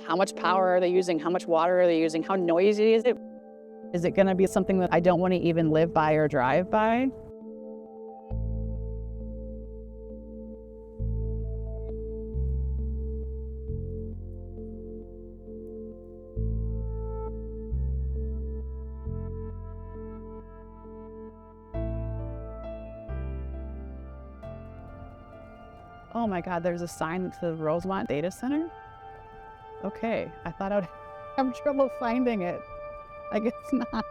How much power are they using? How much water are they using? How noisy is it? Is it going to be something that I don't want to even live by or drive by? Oh my God, there's a sign that says Rosemont Data Center? Okay, I thought I'd have trouble finding it. I guess not.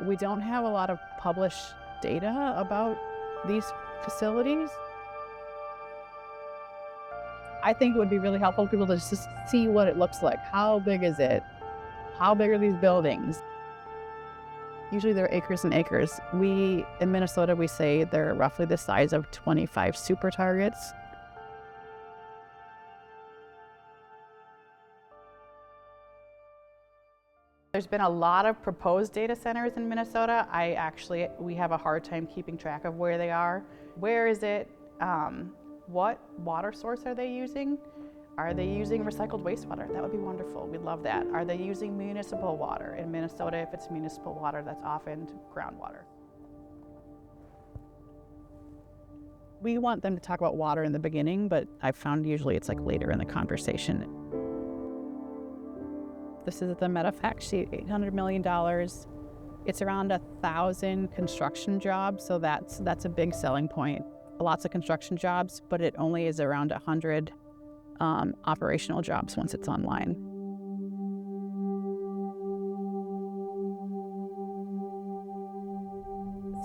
We don't have a lot of published data about these facilities. I think it would be really helpful for people to just see what it looks like. How big is it? How big are these buildings? Usually they're acres and acres. In Minnesota, we say they're roughly the size of 25 super targets. There's been a lot of proposed data centers in Minnesota. We have a hard time keeping track of where they are. Where is it? What water source are they using? Are they using recycled wastewater? That would be wonderful. We'd love that. Are they using municipal water? In Minnesota, if it's municipal water, that's often groundwater. We want them to talk about water in the beginning, but I've found usually it's like later in the conversation. This is the meta fact sheet, $800 million. It's around 1,000 construction jobs, so that's a big selling point. Lots of construction jobs, but it only is around 100 operational jobs once it's online.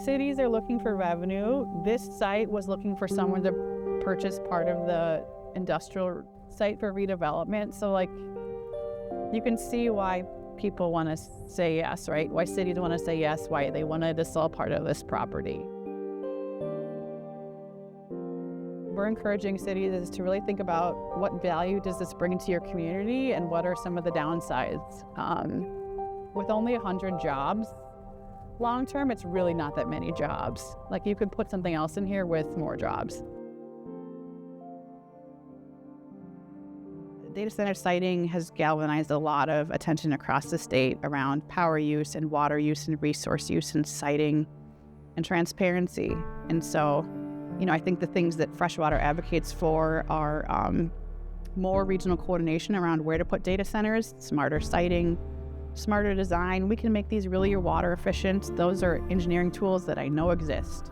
Cities are looking for revenue. This site was looking for someone to purchase part of the industrial site for redevelopment. So you can see why people want to say yes, right? Why cities want to say yes, why they wanted to sell part of this property. We're encouraging cities to really think about what value does this bring to your community and what are some of the downsides. With only 100 jobs, long term, it's really not that many jobs. You could put something else in here with more jobs. Data center siting has galvanized a lot of attention across the state around power use and water use and resource use and siting and transparency. And so, I think the things that Freshwater advocates for are more regional coordination around where to put data centers, smarter siting, smarter design. We can make these really water efficient. Those are engineering tools that I know exist.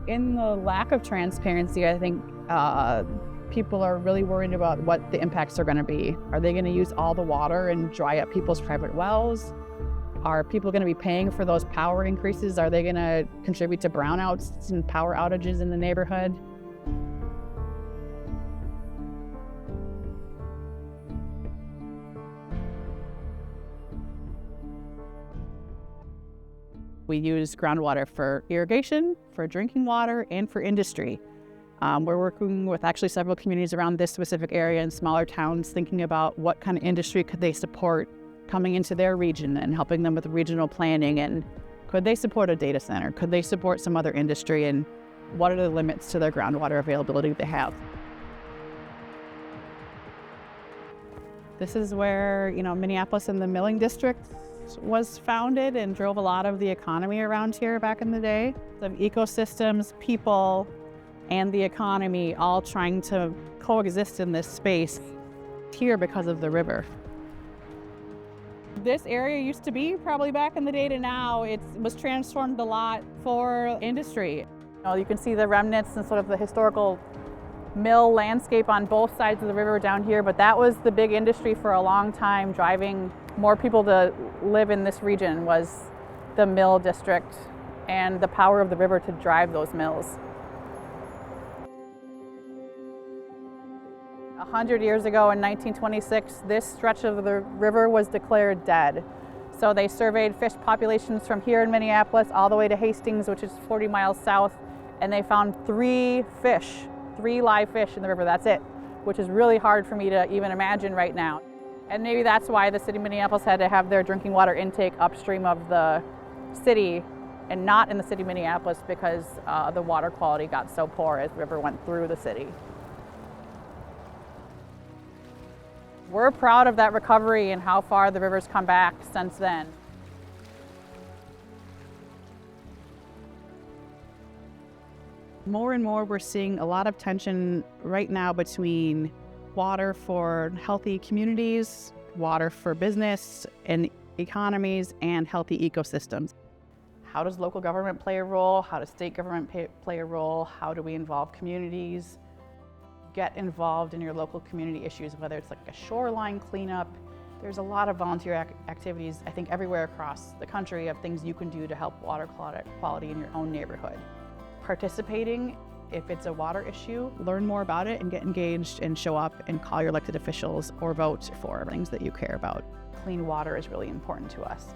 In the lack of transparency, I think people are really worried about what the impacts are going to be. Are they going to use all the water and dry up people's private wells? Are people going to be paying for those power increases? Are they going to contribute to brownouts and power outages in the neighborhood? We use groundwater for irrigation, for drinking water, and for industry. We're working with actually several communities around this specific area in smaller towns, thinking about what kind of industry could they support coming into their region and helping them with regional planning, and could they support a data center? Could they support some other industry, and what are the limits to their groundwater availability they have? This is where, Minneapolis and the milling district was founded and drove a lot of the economy around here back in the day. Of ecosystems, people, and the economy all trying to coexist in this space here because of the river. This area used to be, probably back in the day to now, it was transformed a lot for industry. You can see the remnants and sort of the historical mill landscape on both sides of the river down here, but that was the big industry for a long time, driving more people to live in this region was the mill district and the power of the river to drive those mills. 100 years ago in 1926, this stretch of the river was declared dead. So they surveyed fish populations from here in Minneapolis all the way to Hastings, which is 40 miles south, and they found 3 live fish in the river, that's it, which is really hard for me to even imagine right now. And maybe that's why the city of Minneapolis had to have their drinking water intake upstream of the city and not in the city of Minneapolis, because the water quality got so poor as the river went through the city. We're proud of that recovery and how far the river's come back since then. More and more, we're seeing a lot of tension right now between water for healthy communities, water for business and economies, and healthy ecosystems. How does local government play a role? How does state government play a role? How do we involve communities? Get involved in your local community issues, whether it's like a shoreline cleanup. There's a lot of volunteer activities, I think, everywhere across the country of things you can do to help water quality in your own neighborhood. Participating, if it's a water issue, Learn more about it and get engaged and show up and call your elected officials or vote for things that you care about. clean water is really important to us.